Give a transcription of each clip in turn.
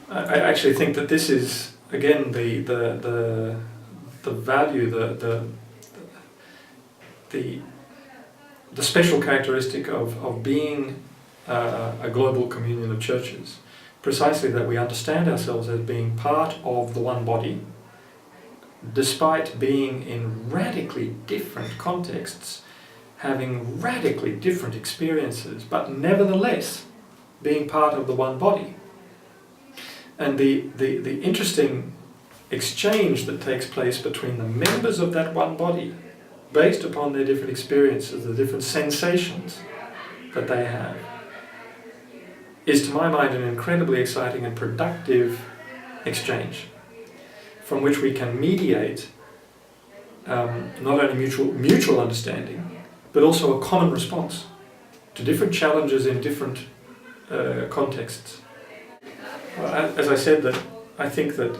I actually think that this is, again, the value, the special characteristic of being a global communion of churches. Precisely that we understand ourselves as being part of the one body, despite being in radically different contexts, having radically different experiences, but nevertheless being part of the one body. And the interesting exchange that takes place between the members of that one body, based upon their different experiences, the different sensations that they have, is to my mind an incredibly exciting and productive exchange, from which we can mediate not only mutual understanding, but also a common response to different challenges in different contexts. As I said, that I think that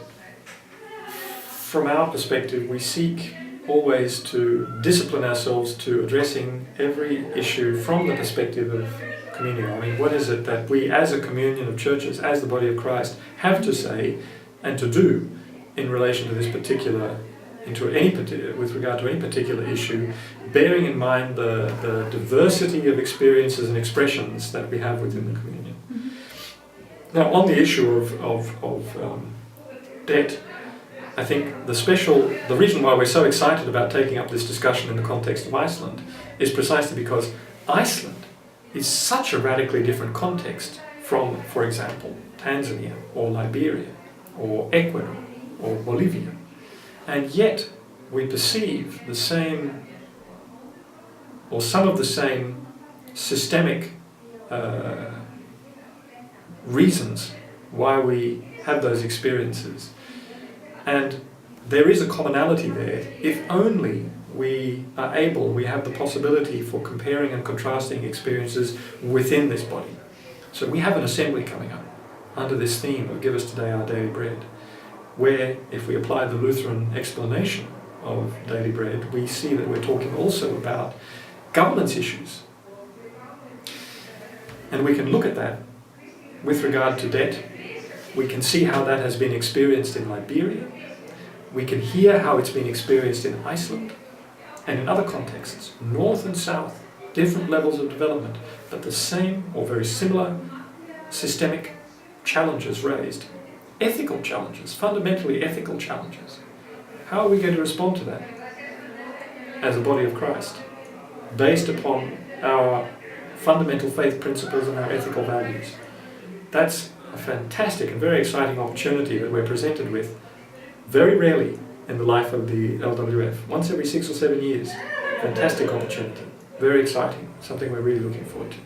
from our perspective we seek always to discipline ourselves to addressing every issue from the perspective of communio. I mean, what is it that we as a communion of churches, as the body of Christ, have to say and to do in relation to this particular, with regard to any particular issue, bearing in mind the diversity of experiences and expressions that we have within the communion. Now, on the issue of debt, I think the reason why we're so excited about taking up this discussion in the context of Iceland is precisely because Iceland is such a radically different context from, for example, Tanzania or Liberia or Ecuador or Bolivia. And yet we perceive the same, or some of the same systemic reasons why we have those experiences. And there is a commonality there, if only we have the possibility for comparing and contrasting experiences within this body. So we have an assembly coming up under this theme of Give Us Today Our Daily Bread, where if we apply the Lutheran explanation of daily bread, we see that we're talking also about governance issues. And we can look at that with regard to debt. We can see how that has been experienced in Liberia. We can hear how it's been experienced in Iceland and in other contexts, north and south, different levels of development, but the same or very similar systemic challenges raised. Ethical challenges, fundamentally ethical challenges. How are we going to respond to that as a body of Christ, based upon our fundamental faith principles and our ethical values? That's a fantastic and very exciting opportunity that we're presented with very rarely in the life of the LWF. Once every 6 or 7 years. Fantastic opportunity. Very exciting. Something we're really looking forward to.